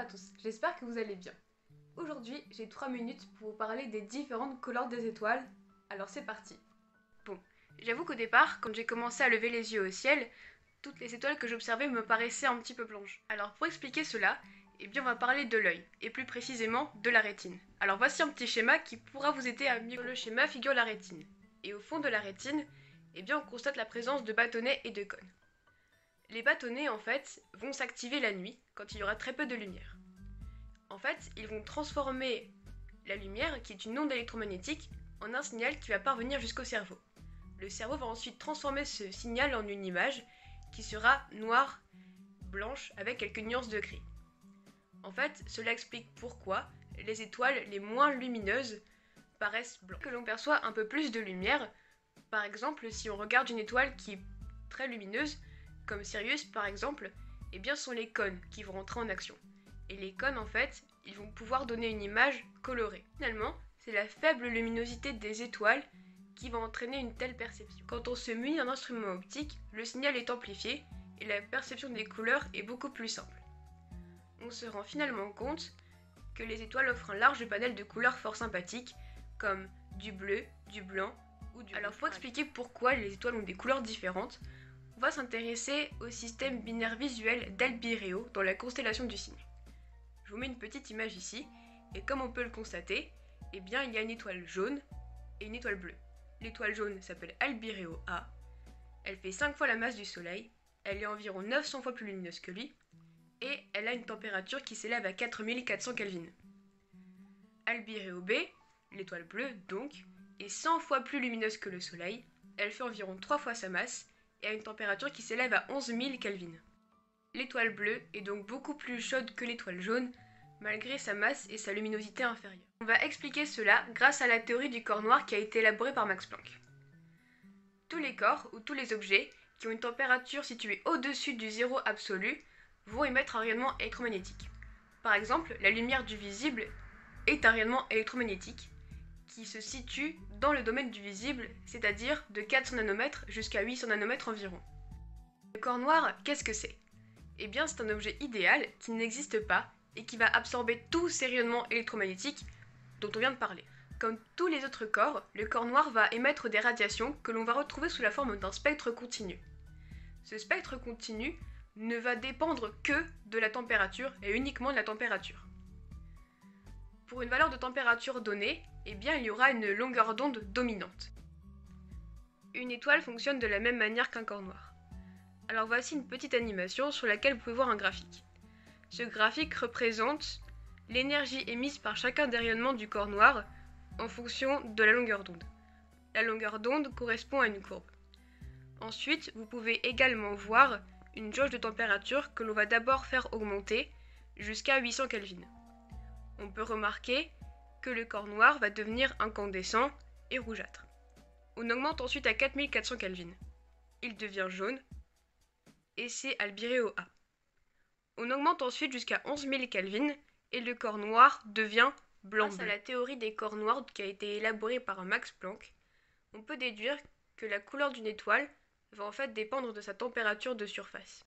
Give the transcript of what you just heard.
tous, j'espère que vous allez bien. Aujourd'hui, j'ai 3 minutes pour vous parler des différentes couleurs des étoiles, alors c'est parti. Bon, j'avoue qu'au départ, quand j'ai commencé à lever les yeux au ciel, toutes les étoiles que j'observais me paraissaient un petit peu blanches. Alors pour expliquer cela, on va parler de l'œil, et plus précisément de la rétine. Alors voici un petit schéma qui pourra vous aider à mieux. Le schéma figure la rétine, et au fond de la rétine, on constate la présence de bâtonnets et de cônes. Les bâtonnets, en fait, vont s'activer la nuit, quand il y aura très peu de lumière. En fait, ils vont transformer la lumière, qui est une onde électromagnétique, en un signal qui va parvenir jusqu'au cerveau. Le cerveau va ensuite transformer ce signal en une image qui sera noire, blanche, avec quelques nuances de gris. En fait, cela explique pourquoi les étoiles les moins lumineuses paraissent blanches. Que l'on perçoit un peu plus de lumière, par exemple, si on regarde une étoile qui est très lumineuse, comme Sirius par exemple, ce sont les cônes qui vont rentrer en action. Et les cônes, en fait, ils vont pouvoir donner une image colorée. Finalement, c'est la faible luminosité des étoiles qui va entraîner une telle perception. Quand on se munit d'un instrument optique, le signal est amplifié et la perception des couleurs est beaucoup plus simple. On se rend finalement compte que les étoiles offrent un large panel de couleurs fort sympathiques, comme du bleu, du blanc ou du rouge. Alors pour expliquer pourquoi les étoiles ont des couleurs différentes, on va s'intéresser au système binaire visuel d'Albireo dans la constellation du Cygne. Je vous mets une petite image ici, et comme on peut le constater, il y a une étoile jaune et une étoile bleue. L'étoile jaune s'appelle Albireo A, elle fait 5 fois la masse du Soleil, elle est environ 900 fois plus lumineuse que lui, et elle a une température qui s'élève à 4400 Kelvin. Albireo B, l'étoile bleue donc, est 100 fois plus lumineuse que le Soleil, elle fait environ 3 fois sa masse, et a une température qui s'élève à 11 000 Kelvin. L'étoile bleue est donc beaucoup plus chaude que l'étoile jaune, malgré sa masse et sa luminosité inférieure. On va expliquer cela grâce à la théorie du corps noir qui a été élaborée par Max Planck. Tous les corps, ou tous les objets, qui ont une température située au-dessus du zéro absolu, vont émettre un rayonnement électromagnétique. Par exemple, la lumière du visible est un rayonnement électromagnétique qui se situe dans le domaine du visible, c'est-à-dire de 400 nanomètres jusqu'à 800 nanomètres environ. Le corps noir, qu'est-ce que c'est ? C'est un objet idéal qui n'existe pas et qui va absorber tous ces rayonnements électromagnétiques dont on vient de parler. Comme tous les autres corps, le corps noir va émettre des radiations que l'on va retrouver sous la forme d'un spectre continu. Ce spectre continu ne va dépendre que de la température et uniquement de la température. Pour une valeur de température donnée, il y aura une longueur d'onde dominante. Une étoile fonctionne de la même manière qu'un corps noir. Alors voici une petite animation sur laquelle vous pouvez voir un graphique. Ce graphique représente l'énergie émise par chacun des rayonnements du corps noir en fonction de la longueur d'onde. La longueur d'onde correspond à une courbe. Ensuite, vous pouvez également voir une jauge de température que l'on va d'abord faire augmenter jusqu'à 800 Kelvin. On peut remarquer que le corps noir va devenir incandescent et rougeâtre. On augmente ensuite à 4400 Kelvin. Il devient jaune et c'est Albireo A. On augmente ensuite jusqu'à 11 000 Kelvin et le corps noir devient blanc. Grâce à la théorie des corps noirs qui a été élaborée par Max Planck, on peut déduire que la couleur d'une étoile va en fait dépendre de sa température de surface.